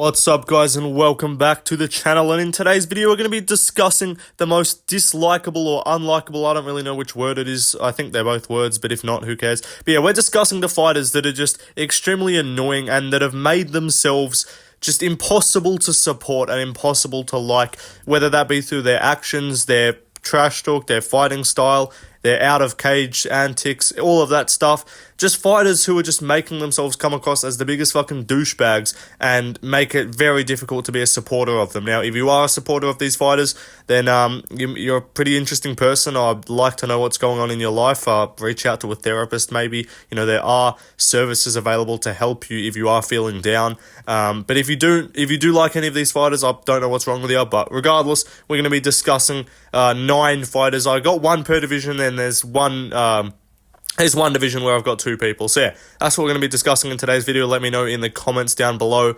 What's up guys and welcome back to the channel, and in today's video we're going to be discussing the most dislikable or unlikable, I don't really know which word it is, I think they're both words, but if not, who cares. But yeah, we're discussing the fighters that are just extremely annoying and that have made themselves just impossible to support and impossible to like, whether that be through their actions, their trash talk, their fighting style, their out of cage antics, all of that stuff. Just fighters who are just making themselves come across as the biggest fucking douchebags and make it very difficult to be a supporter of them. Now, if you are a supporter of these fighters, then you're a pretty interesting person. I'd like to know what's going on in your life. Reach out to a therapist maybe. You know, there are services available to help you if you are feeling down. But if you do like any of these fighters, I don't know what's wrong with you. But regardless, we're going to be discussing 9 fighters. I got one per division, and there's one division where I've got 2 people. So yeah, that's what we're going to be discussing in today's video. Let me know in the comments down below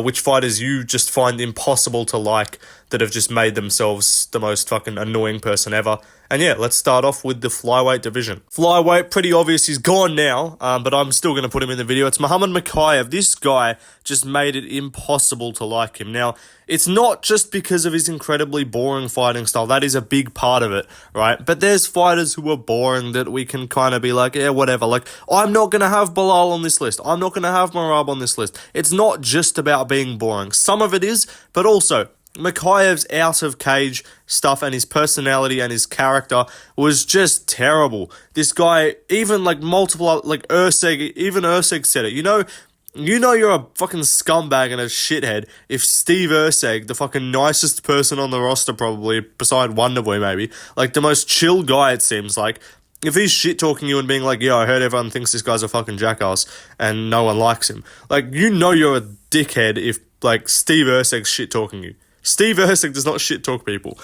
which fighters you just find impossible to like, that have just made themselves the most fucking annoying person ever. And yeah, let's start off with the flyweight division. Flyweight, pretty obvious, he's gone now, but I'm still going to put him in the video. It's Muhammad Mokaev. This guy just made it impossible to like him. Now, it's not just because of his incredibly boring fighting style. That is a big part of it, right? But there's fighters who are boring that we can kind of be like, yeah, whatever. Like, I'm not going to have Bilal on this list. I'm not going to have Marab on this list. It's not just about being boring. Some of it is, but also Mokaev's out of cage stuff and his personality and his character was just terrible. This guy, even like multiple, like Urseg, even Urseg said it. You know you're a fucking scumbag and a shithead if Steve Urseg, the fucking nicest person on the roster probably, beside Wonderboy maybe, like the most chill guy it seems like, if he's shit-talking you and being like, yeah, I heard everyone thinks this guy's a fucking jackass and no one likes him. Like, you know you're a dickhead if, like, Steve Urseg's shit-talking you. Steve Urseg does not shit-talk people.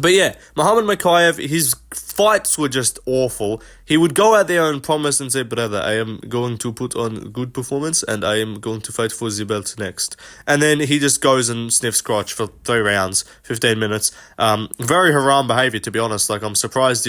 But yeah, Muhammad Mokaev, his fights were just awful. He would go out there and promise and say, brother, I am going to put on good performance and I am going to fight for the belt next. And then he just goes and sniffs crotch for 3 rounds, 15 minutes. Very haram behavior, to be honest. Like, I'm surprised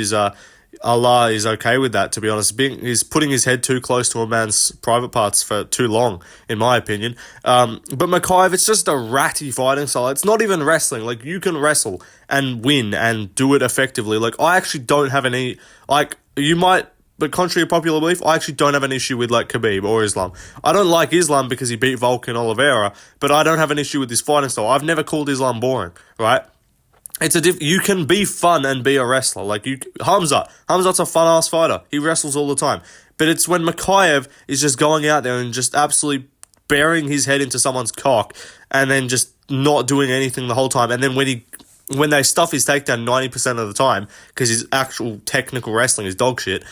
Allah is okay with that, to be honest. He's putting his head too close to a man's private parts for too long, in my opinion. But Mokaev, it's just a ratty fighting style. It's not even wrestling. Like, you can wrestle and win and do it effectively. Like, I actually don't have any, like, you might, but contrary to popular belief, I actually don't have an issue with, like, Khabib or Islam. I don't like Islam because he beat Volkan Oliveira, but I don't have an issue with his fighting style. I've never called Islam boring, right? You can be fun and be a wrestler. Like, Hamzat's a fun-ass fighter. He wrestles all the time. But it's when Mokaev is just going out there and just absolutely burying his head into someone's cock and then just not doing anything the whole time. And then when they stuff his takedown 90% of the time, because his actual technical wrestling is dog shit,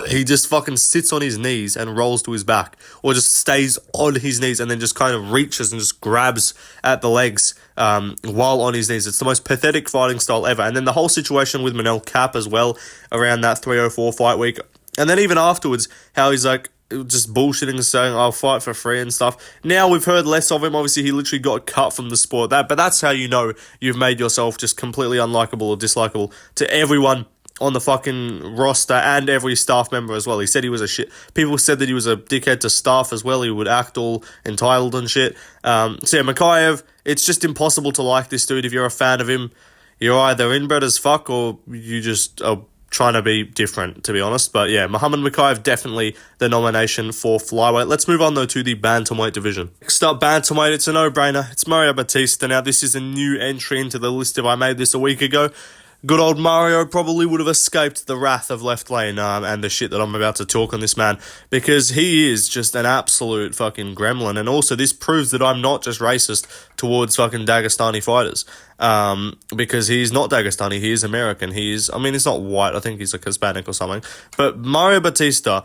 he just fucking sits on his knees and rolls to his back, or just stays on his knees and then just kind of reaches and just grabs at the legs while on his knees. It's the most pathetic fighting style ever. And then the whole situation with Manel Kape as well, around that 304 fight week, and then even afterwards, how he's like, just bullshitting and saying, I'll fight for free and stuff. Now we've heard less of him. Obviously, he literally got cut from the sport. But that's how you know you've made yourself just completely unlikable or dislikable to everyone on the fucking roster and every staff member as well. He said he was a shit. People said that he was a dickhead to staff as well. He would act all entitled and shit. So yeah, Mokaev, it's just impossible to like this dude. If you're a fan of him, you're either inbred as fuck or you just are trying to be different, to be honest. But yeah, Muhammad Mokaev, definitely the nomination for flyweight. Let's move on though to the bantamweight division. Next up, bantamweight, it's a no-brainer. It's Mario Batista. Now, this is a new entry into the list. If I made this a week ago, good old Mario probably would have escaped the wrath of Left Lane and the shit that I'm about to talk on this man, because he is just an absolute fucking gremlin. And also, this proves that I'm not just racist towards fucking Dagestani fighters, because he's not Dagestani, he is American. He's not white, I think he's like Hispanic or something. But Mario Batista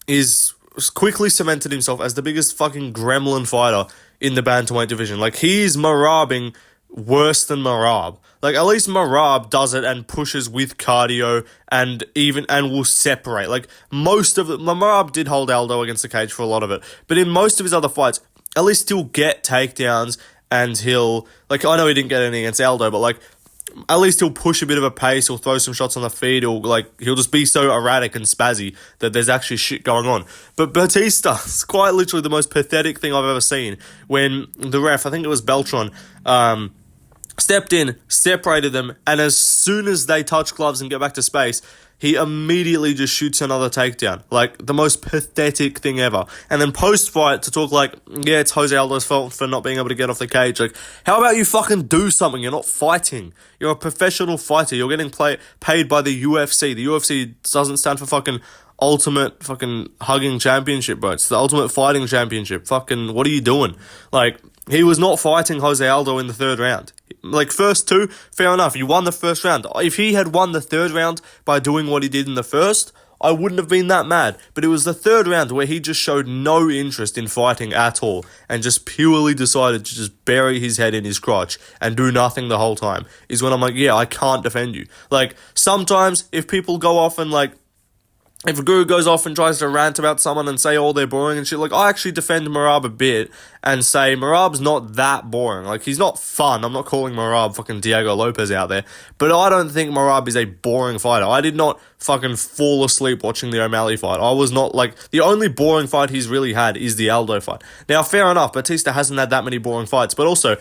is quickly cemented himself as the biggest fucking gremlin fighter in the bantamweight division. Like, he's Marabing worse than Marab. Like, at least Marab does it and pushes with cardio and will separate. Like, most of it, Marab did hold Aldo against the cage for a lot of it, but in most of his other fights, at least he'll get takedowns and he'll, like, I know he didn't get any against Aldo, but like, at least he'll push a bit of a pace, he'll throw some shots on the feet, he'll just be so erratic and spazzy that there's actually shit going on. But Batista is quite literally the most pathetic thing I've ever seen when the ref, I think it was Beltran, stepped in, separated them, and as soon as they touch gloves and get back to space, he immediately just shoots another takedown. Like, the most pathetic thing ever. And then post-fight to talk like, yeah, it's Jose Aldo's fault for not being able to get off the cage. Like, how about you fucking do something? You're not fighting. You're a professional fighter. You're getting paid by the UFC. The UFC doesn't stand for fucking ultimate fucking hugging championship, bro. It's the ultimate fighting championship. Fucking, what are you doing? Like, he was not fighting Jose Aldo in the third round. Like, first two, fair enough. You won the first round. If he had won the third round by doing what he did in the first, I wouldn't have been that mad. But it was the third round where he just showed no interest in fighting at all and just purely decided to just bury his head in his crotch and do nothing the whole time. Is when I'm like, yeah, I can't defend you. Like, sometimes if people go off and like, if a guru goes off and tries to rant about someone and say, oh, they're boring and shit, like, I actually defend Merab a bit and say Merab's not that boring. Like, he's not fun. I'm not calling Merab fucking Diego Lopez out there, but I don't think Merab is a boring fighter. I did not fucking fall asleep watching the O'Malley fight. I was not, like, the only boring fight he's really had is the Aldo fight. Now, fair enough, Batista hasn't had that many boring fights, but also,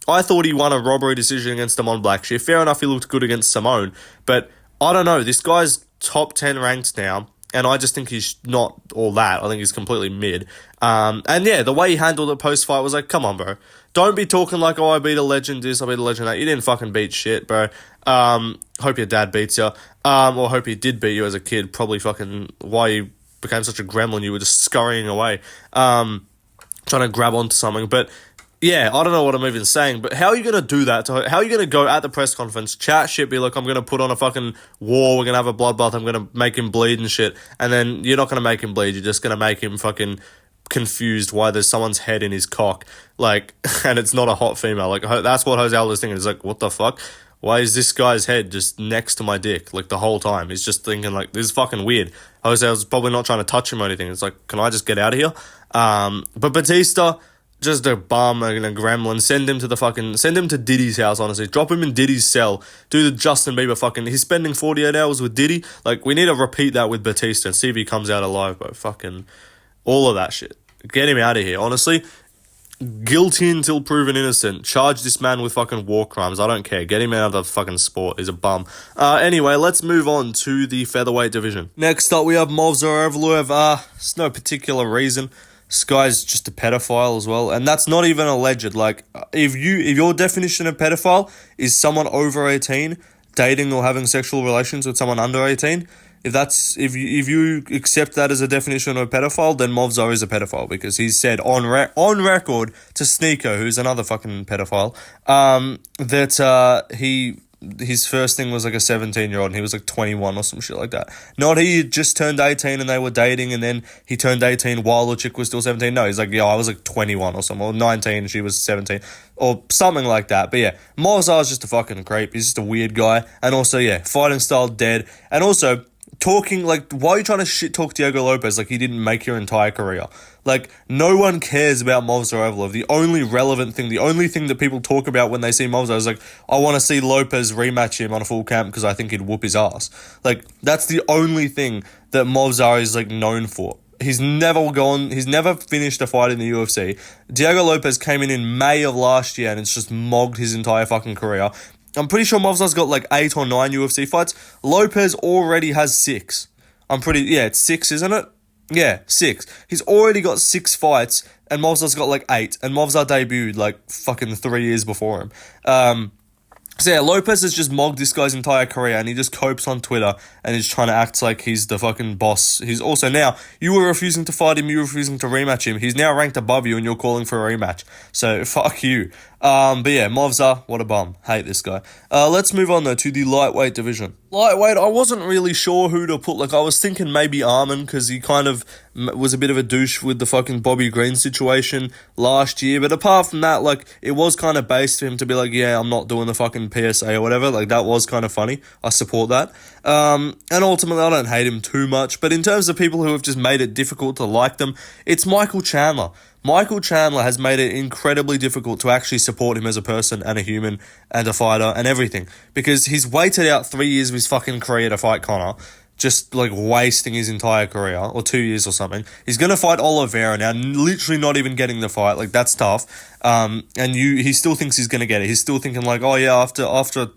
I thought he won a robbery decision against Damon Blackshear. Fair enough, he looked good against Simone, but I don't know, this guy's top 10 ranked now, and I just think he's not all that. I think he's completely mid. And yeah, the way he handled it post-fight was like, come on, bro. Don't be talking like, oh, I beat a legend this, I beat a legend that. You didn't fucking beat shit, bro. Hope your dad beats you. Or hope he did beat you as a kid. Probably fucking why you became such a gremlin. You were just scurrying away, trying to grab onto something. But yeah, I don't know what I'm even saying, but how are you going to do that? How are you going to go at the press conference, chat shit, be like, I'm going to put on a fucking war, we're going to have a bloodbath, I'm going to make him bleed and shit, and then you're not going to make him bleed, you're just going to make him fucking confused why there's someone's head in his cock, like, and it's not a hot female. Like, that's what Jose Aldo's thinking. He's like, what the fuck? Why is this guy's head just next to my dick, like, the whole time? He's just thinking, like, this is fucking weird. Jose was probably not trying to touch him or anything. It's like, can I just get out of here? But Batista, just a bum and a gremlin. Send him to Diddy's house, honestly. Drop him in Diddy's cell. Do the Justin Bieber fucking, he's spending 48 hours with Diddy. Like, we need to repeat that with Batista and see if he comes out alive, bro. Fucking, all of that shit. Get him out of here, honestly. Guilty until proven innocent. Charge this man with fucking war crimes. I don't care. Get him out of the fucking sport. He's a bum. Anyway, let's move on to the featherweight division. Next up, we have Movsar Evloev. It's no particular reason. This guy's just a pedophile as well, and that's not even alleged. Like, if your definition of pedophile is someone over 18 dating or having sexual relations with someone under 18, if you accept that as a definition of a pedophile, then Movsar is a pedophile, because he's said on record to Sneeko, who's another fucking pedophile, that his first thing was like a 17-year-old and he was like 21 or some shit like that. Not he just turned 18 and they were dating and then he turned 18 while the chick was still 17. No, he's like, yeah, I was like 21 or something, or 19 and she was 17 or something like that. But yeah, Movsar's just a fucking creep. He's just a weird guy. And also, yeah, fighting style dead. And also, talking, like, why are you trying to shit talk Diego Lopez like he didn't make your entire career? Like, no one cares about Movsar Evloev. The only relevant thing, the only thing that people talk about when they see Movsar is like, I want to see Lopez rematch him on a full camp because I think he'd whoop his ass. Like, that's the only thing that Movsar is, like, known for. He's never finished a fight in the UFC. Diego Lopez came in May of last year and it's just mogged his entire fucking career. I'm pretty sure Movsar's got like 8 or 9 UFC fights. Lopez already has 6. It's 6, isn't it? Yeah, 6. He's already got 6 fights, and Movsar's got like 8. And Movsar debuted like fucking 3 years before him. So yeah, Lopez has just mogged this guy's entire career, and he just copes on Twitter and is trying to act like he's the fucking boss. He's also now, you were refusing to fight him, you were refusing to rematch him. He's now ranked above you and you're calling for a rematch. So fuck you. But yeah, Movsar, what a bum. Hate this guy. Let's move on though to the lightweight division. Lightweight, I wasn't really sure who to put. Like, I was thinking maybe Arman, because he kind of was a bit of a douche with the fucking Bobby Green situation last year. But apart from that, like, it was kind of based for him to be like, yeah, I'm not doing the fucking PSA or whatever. Like, that was kind of funny. I support that. And ultimately, I don't hate him too much. But in terms of people who have just made it difficult to like them, it's Michael Chandler. Michael Chandler has made it incredibly difficult to actually support him as a person and a human and a fighter and everything, because he's waited out 3 years of his fucking career to fight Conor, just like wasting his entire career, or 2 years or something. He's gonna fight Oliveira now, literally not even getting the fight. Like, that's tough. He still thinks he's gonna get it. He's still thinking like, oh yeah, after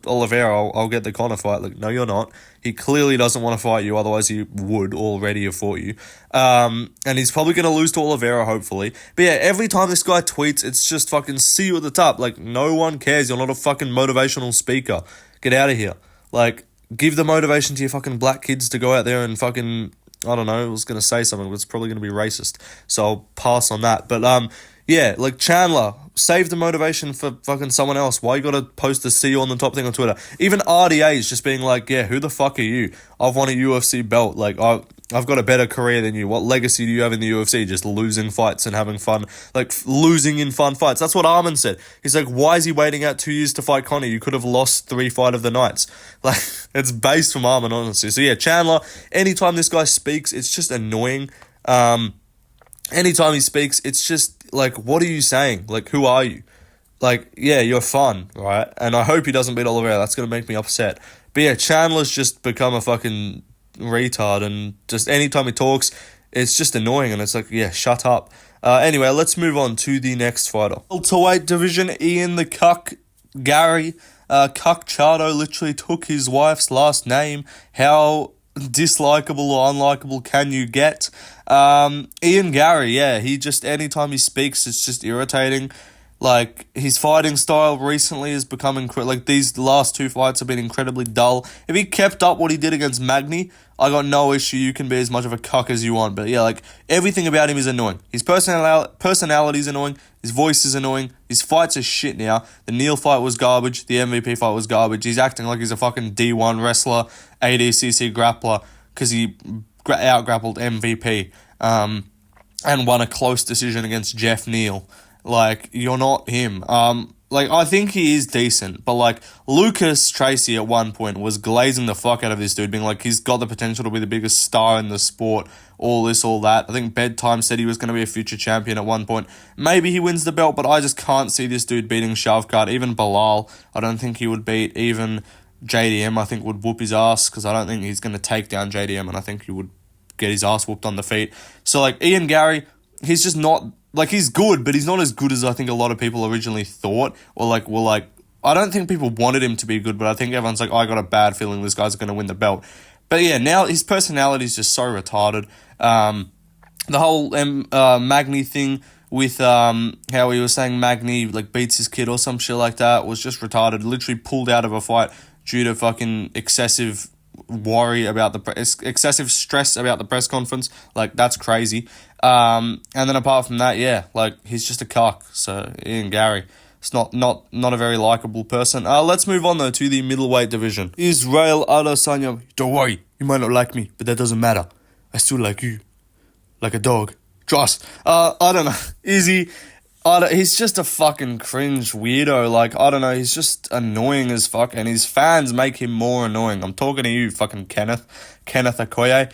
Oliveira, I'll get the Conor fight. Like, no, you're not. He clearly doesn't want to fight you, otherwise he would already have fought you. And he's probably gonna lose to Oliveira, hopefully. But yeah, every time this guy tweets, it's just fucking see you at the top. Like, no one cares. You're not a fucking motivational speaker. Get out of here. Like, give the motivation to your fucking black kids to go out there and fucking, I don't know, I was going to say something, but it's probably going to be racist, so I'll pass on that. But, yeah, like, Chandler, save the motivation for fucking someone else. Why you got to post the see you on the top thing on Twitter? Even RDA is just being like, yeah, who the fuck are you? I've won a UFC belt. Like, I've got a better career than you. What legacy do you have in the UFC? Just losing fights and having fun. Like, losing in fun fights. That's what Armin said. He's like, why is he waiting out 2 years to fight Conor? You could have lost 3 fight of the nights. Like, it's based from Armin, honestly. So, yeah, Chandler, anytime this guy speaks, it's just annoying. Anytime he speaks, it's just, like, what are you saying? Like, who are you? Like, yeah, you're fun, right? And I hope he doesn't beat Oliveira. That's going to make me upset. But, yeah, Chandler's just become a fucking retard, and just anytime he talks, it's just annoying, and it's like, yeah, shut up. Anyway, let's move on to the next fighter. Welterweight division, Ian the Cuck Gary. Cuck Chardo literally took his wife's last name. How dislikable or unlikable can you get? Ian Gary, yeah, he just, anytime he speaks, it's just irritating. Like, his fighting style recently is becoming, like, these last 2 fights have been incredibly dull. If he kept up what he did against Magny, I got no issue. You can be as much of a cuck as you want. But yeah, like, everything about him is annoying. His personality is annoying. His voice is annoying. His fights are shit now. The Neil fight was garbage. The MVP fight was garbage. He's acting like he's a fucking D1 wrestler, ADCC grappler, because he out-grappled MVP and won a close decision against Jeff Neal. Like, you're not him. Like, I think he is decent, but, like, Lucas Tracy at one point was glazing the fuck out of this dude, being like, he's got the potential to be the biggest star in the sport, all this, all that. I think Bedtime said he was going to be a future champion at one point. Maybe he wins the belt, but I just can't see this dude beating Shavkat. Even Bilal, I don't think he would beat. Even JDM, I think, would whoop his ass, because I don't think he's going to take down JDM, and I think he would get his ass whooped on the feet. So, like, Ian Gary, he's just not... Like, he's good, but he's not as good as I think a lot of people originally thought. Or, like, were like... I don't think people wanted him to be good, but I think everyone's like, I got a bad feeling this guy's going to win the belt. But, yeah, now his personality is just so retarded. The whole Magny thing with how he was saying Magny, like, beats his kid or some shit like that was just retarded. Literally pulled out of a fight due to fucking excessive worry about excessive stress about the press conference. Like, that's crazy. And then apart from that, yeah, like, he's just a cuck. So Ian Gary, it's not a very likable person. Let's move on though to the middleweight division. Israel Adesanya. Don't worry, you might not like me, but that doesn't matter. I still like you, like a dog. Trust. I don't know. Izzy. He's just a fucking cringe weirdo. Like, I don't know, he's just annoying as fuck, and his fans make him more annoying. I'm talking to you, fucking Kenneth Okoye,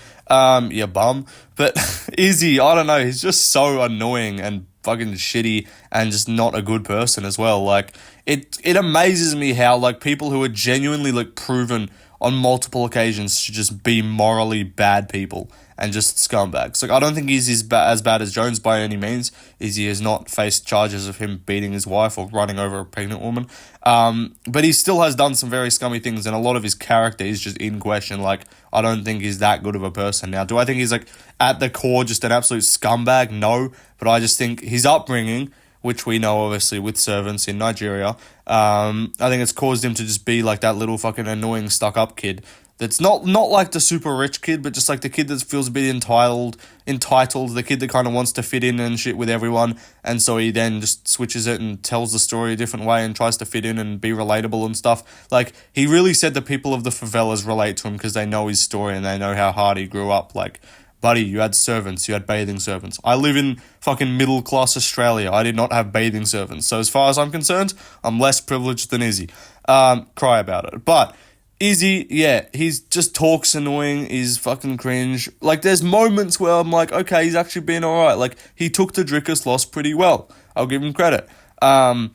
you bum. But Izzy, I don't know, he's just so annoying and fucking shitty and just not a good person as well. Like, it amazes me how, like, people who are genuinely, like, proven on multiple occasions to just be morally bad people and just scumbags. Like, I don't think he's as bad as Jones by any means. Izzy has not faced charges of him beating his wife or running over a pregnant woman. But he still has done some very scummy things, and a lot of his character is just in question. Like, I don't think he's that good of a person. Now, do I think he's, like, at the core just an absolute scumbag? No. But I just think his upbringing, which we know obviously with servants in Nigeria, I think it's caused him to just be like that little fucking annoying stuck-up kid that's not like the super rich kid, but just like the kid that feels a bit entitled, the kid that kind of wants to fit in and shit with everyone, and so he then just switches it and tells the story a different way and tries to fit in and be relatable and stuff. Like, he really said the people of the favelas relate to him because they know his story and they know how hard he grew up. Like, buddy, you had servants, you had bathing servants. I live in fucking middle-class Australia. I did not have bathing servants. So as far as I'm concerned, I'm less privileged than Izzy. Cry about it. But Izzy, yeah, he's just talks annoying, he's fucking cringe. Like, there's moments where I'm like, okay, he's actually been alright. Like, he took the Drickus loss pretty well. I'll give him credit. But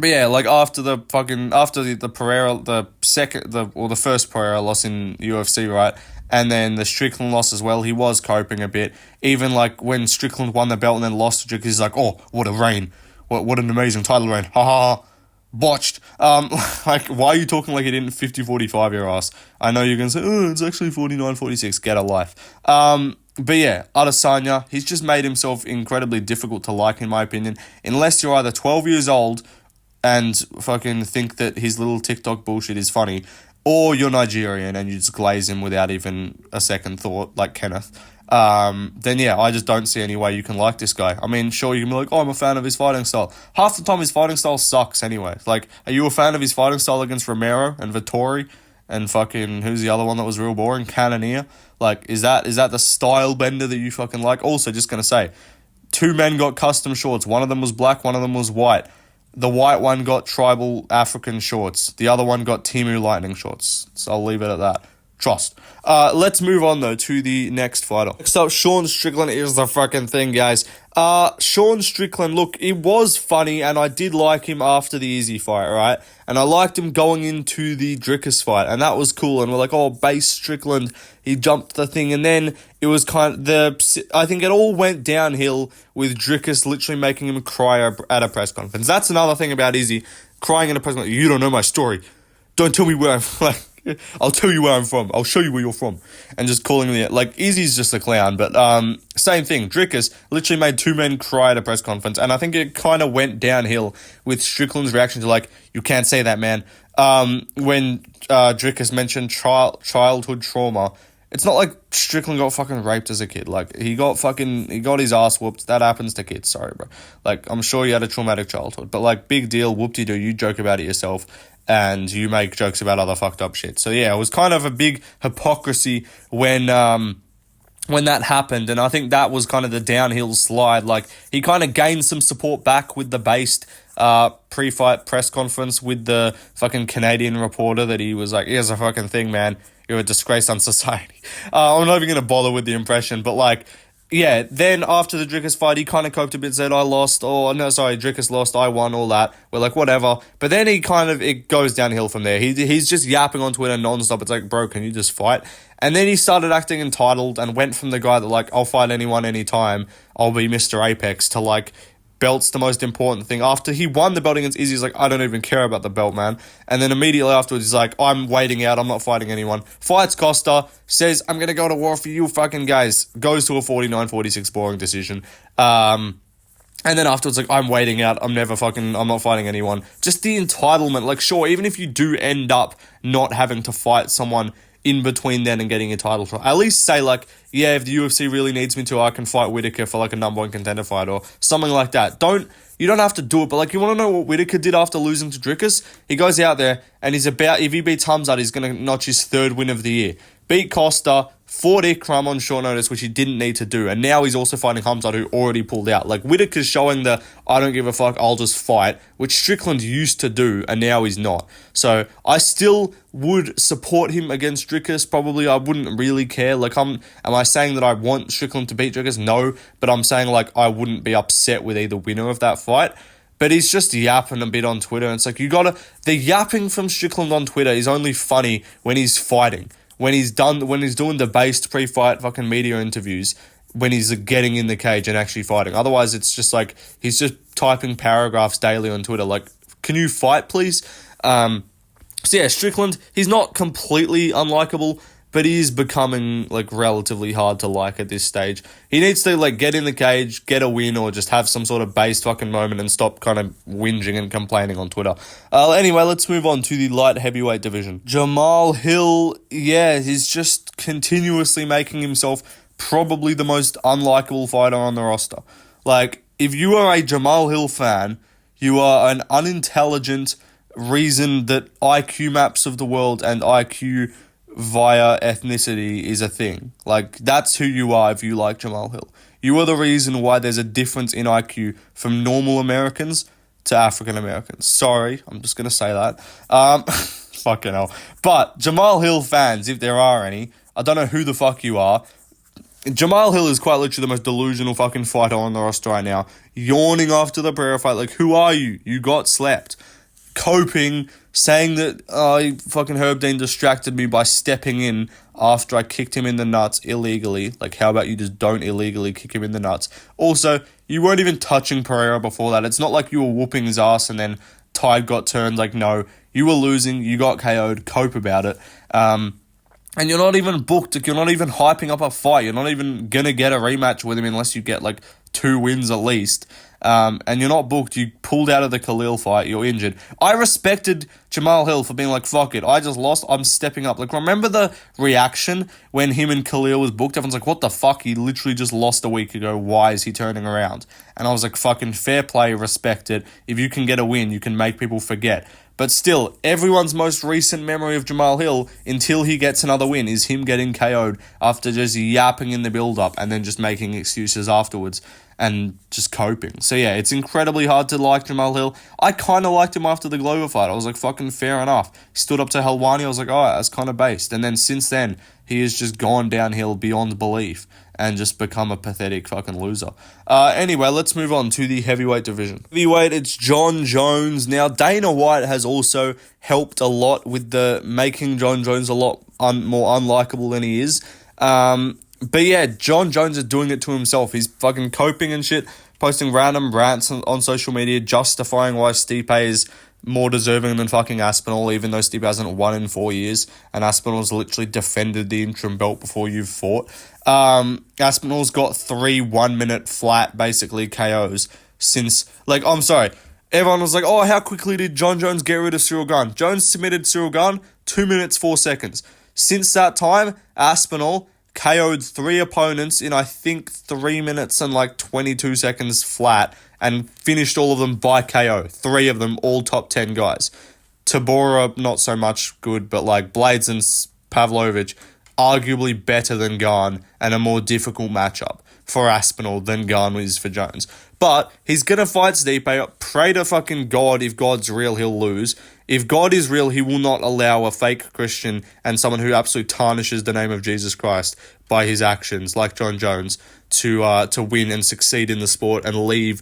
yeah, like, after the Pereira, the first Pereira loss in UFC, right? And then the Strickland loss as well, he was coping a bit. Even, like, when Strickland won the belt and then lost to Drickus, he's like, oh, what a reign. What an amazing title reign. Ha ha ha. Botched. Like, why are you talking like he didn't 50-45 your ass? I know you're going to say, oh, it's actually 49-46. Get a life. But yeah, Adesanya, he's just made himself incredibly difficult to like, in my opinion. Unless you're either 12 years old and fucking think that his little TikTok bullshit is funny, or you're Nigerian and you just glaze him without even a second thought, like Kenneth. Then yeah, I just don't see any way you can like this guy. I mean, sure, you can be like, oh, I'm a fan of his fighting style. Half the time his fighting style sucks anyway. Like, are you a fan of his fighting style against Romero and Vittori and fucking, who's the other one that was real boring? Cannonier? Like, is that the style bender that you fucking like? Also, just gonna say, 2 men got custom shorts. One of them was black, one of them was white. The white one got tribal African shorts. The other one got Timu Lightning shorts. So I'll leave it at that. Trust. Let's move on, though, to the next fighter. Next up, Sean Strickland is the fucking thing, guys. Sean Strickland, look, it was funny, and I did like him after the Izzy fight, right? And I liked him going into the Drickus fight, and that was cool. And we're like, oh, base Strickland, he jumped the thing. And then it was I think it all went downhill with Drickus literally making him cry at a press conference. That's another thing about Izzy, crying in a press conference. You don't know my story. Don't tell me where I'm like. I'll tell you where I'm from. I'll show you where you're from. And just calling me, like, Izzy's just a clown. But same thing. Drickus literally made 2 men cry at a press conference. And I think it kind of went downhill with Strickland's reaction to, like, you can't say that, man. When Drickus mentioned childhood trauma, it's not like Strickland got fucking raped as a kid. Like, he got his ass whooped. That happens to kids. Sorry, bro. Like, I'm sure you had a traumatic childhood. But, like, big deal. Whoop-de-doo. You joke about it yourself. And you make jokes about other fucked up shit. So yeah, it was kind of a big hypocrisy when that happened, and I think that was kind of the downhill slide. Like, he kind of gained some support back with the based pre-fight press conference with the fucking Canadian reporter that he was like, here's a fucking thing, man. You're a disgrace on society. I'm not even going to bother with the impression, but like, yeah, then after the Drickus fight, he kind of coped a bit, said, I lost, or no, sorry, Drickus lost, I won, all that. We're like, whatever. But then it goes downhill from there. He's just yapping on Twitter nonstop. It's like, bro, can you just fight? And then he started acting entitled and went from the guy that, like, I'll fight anyone, anytime, I'll be Mr. Apex, to, like, belt's the most important thing. After he won the belt against Izzy, he's like, I don't even care about the belt, man. And then immediately afterwards, he's like, I'm waiting out, I'm not fighting anyone. Fights Costa, says, I'm going to go to war for you fucking guys. Goes to a 49-46 boring decision. And then afterwards, like, I'm waiting out, I'm not fighting anyone. Just the entitlement, like, sure, even if you do end up not having to fight someone in between then and getting a title shot, at least say, like, yeah, if the UFC really needs me to, I can fight Whittaker for, like, a number 1 contender fight or something like that. You don't have to do it, but, like, you want to know what Whittaker did after losing to Drickus? He goes out there and if he beats Hamzat, he's going to notch his 3rd win of the year. Beat Costa, fought Ikram on short notice, which he didn't need to do. And now he's also fighting Hamzat, who already pulled out. Like, Whittaker's showing the, I don't give a fuck, I'll just fight, which Strickland used to do, and now he's not. So, I still would support him against Drickus. Probably, I wouldn't really care. Like, am I saying that I want Strickland to beat Drickus? No. But I'm saying, like, I wouldn't be upset with either winner of that fight. But he's just yapping a bit on Twitter. And it's like, the yapping from Strickland on Twitter is only funny when he's fighting. When he's doing the based pre-fight fucking media interviews, when he's getting in the cage and actually fighting. Otherwise, it's just like, he's just typing paragraphs daily on Twitter. Like, can you fight, please? So yeah, Strickland, he's not completely unlikable, but he is becoming, like, relatively hard to like at this stage. He needs to, like, get in the cage, get a win, or just have some sort of based fucking moment and stop kind of whinging and complaining on Twitter. Anyway, let's move on to the light heavyweight division. Jamal Hill, yeah, he's just continuously making himself probably the most unlikable fighter on the roster. Like, if you are a Jamal Hill fan, you are an unintelligent reason that IQ maps of the world and IQ via ethnicity is a thing. Like, that's who you are if you like Jamal Hill. You are the reason why there's a difference in IQ from normal Americans to African Americans. Sorry, I'm just going to say that. fucking hell. But Jamal Hill fans, if there are any, I don't know who the fuck you are. Jamal Hill is quite literally the most delusional fucking fighter on the roster right now. Yawning after the prayer fight. Like, who are you? You got slept. Coping, saying that fucking Herb Dean distracted me by stepping in after I kicked him in the nuts illegally. Like, how about you just don't illegally kick him in the nuts? Also, you weren't even touching Pereira before that. It's not like you were whooping his ass and then tide got turned. Like, no, you were losing, you got KO'd, cope about it. And you're not even booked, you're not even hyping up a fight, you're not even gonna get a rematch with him unless you get, like, 2 wins at least. And you're not booked, you pulled out of the Khalil fight, you're injured. I respected Jamal Hill for being like, fuck it, I just lost, I'm stepping up. Like, remember the reaction when him and Khalil was booked? Everyone's like, what the fuck, he literally just lost a week ago, why is he turning around? And I was like, fucking fair play, respect it. If you can get a win, you can make people forget. But still, everyone's most recent memory of Jamal Hill, until he gets another win, is him getting KO'd after just yapping in the build-up and then just making excuses afterwards and just coping. So yeah, it's incredibly hard to like Jamal Hill. I kind of liked him after the Glover fight. I was like, fucking fair enough. He stood up to Helwani. I was like, oh, that's kind of based. And then since then, he has just gone downhill beyond belief and just become a pathetic fucking loser. Anyway, let's move on to the heavyweight division. Heavyweight, it's Jon Jones. Now, Dana White has also helped a lot with the making Jon Jones a lot more unlikable than he is. But yeah, Jon Jones is doing it to himself. He's fucking coping and shit, posting random rants on social media, justifying why Stipe is more deserving than fucking Aspinall, even though Stipe hasn't won in 4 years, and Aspinall's literally defended the interim belt before you've fought. Aspinall's got 3 1-minute flat, basically, KOs since, like, I'm sorry, everyone was like, oh, how quickly did Jon Jones get rid of Cyril Gane? Jones submitted Cyril Gane, 2 minutes, 4 seconds. Since that time, Aspinall KO'd 3 opponents in, I think, 3 minutes and like 22 seconds flat, and finished all of them by KO. 3 of them, all top 10 guys. Tabora, not so much good, but like Blades and Pavlovich, arguably better than Gane, and a more difficult matchup for Aspinall than Gane is for Jones. But he's going to fight Stipe. Pray to fucking God, if God's real, he'll lose. If God is real, he will not allow a fake Christian and someone who absolutely tarnishes the name of Jesus Christ by his actions, like Jon Jones, to win and succeed in the sport and leave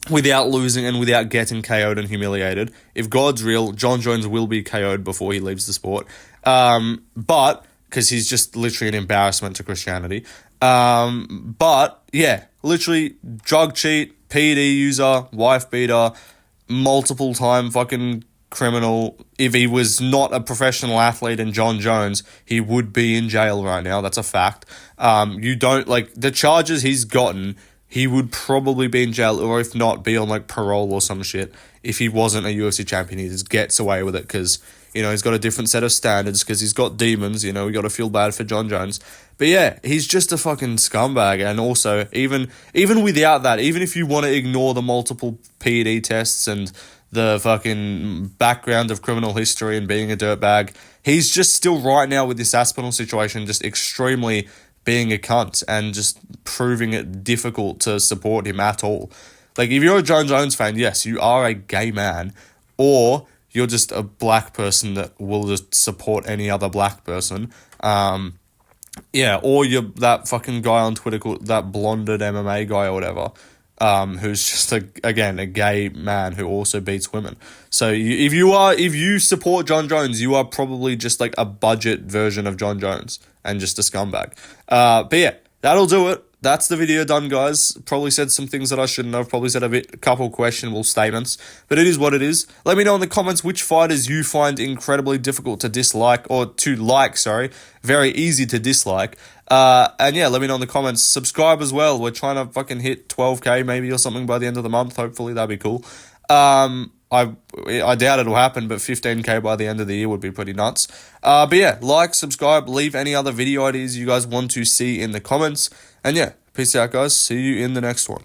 without losing and without getting KO'd and humiliated. If God's real, Jon Jones will be KO'd before he leaves the sport. But, because he's just literally an embarrassment to Christianity. But, yeah, literally drug cheat, PED user, wife beater, multiple time fucking criminal. If he was not a professional athlete and Jon Jones, he would be in jail right now. That's a fact. You don't, like, the charges he's gotten, he would probably be in jail, or if not, be on, like, parole or some shit. If he wasn't a UFC champion, he just gets away with it because, you know, he's got a different set of standards because he's got demons, you know, we got to feel bad for Jon Jones. But yeah, he's just a fucking scumbag. And also, even without that, even if you want to ignore the multiple PED tests and the fucking background of criminal history and being a dirtbag, he's just still right now with this Aspinall situation just extremely being a cunt and just proving it difficult to support him at all. Like, if you're a Jon Jones fan, yes, you are a gay man, or you're just a black person that will just support any other black person. Yeah, or you're that fucking guy on Twitter called that blonded MMA guy or whatever, who's just a gay man who also beats women. So if you support Jon Jones, you are probably just like a budget version of Jon Jones and just a scumbag. But yeah, that'll do it. That's the video done, guys. Probably said some things that I shouldn't have. Probably said a couple questionable statements. But it is what it is. Let me know in the comments which fighters you find incredibly difficult to dislike, or to like, sorry. Very easy to dislike. And yeah, let me know in the comments. Subscribe as well. We're trying to fucking hit 12k maybe or something by the end of the month. Hopefully, that'd be cool. I doubt it'll happen, but 15k by the end of the year would be pretty nuts. But yeah, like, subscribe, leave any other video ideas you guys want to see in the comments. And yeah, peace out, guys. See you in the next one.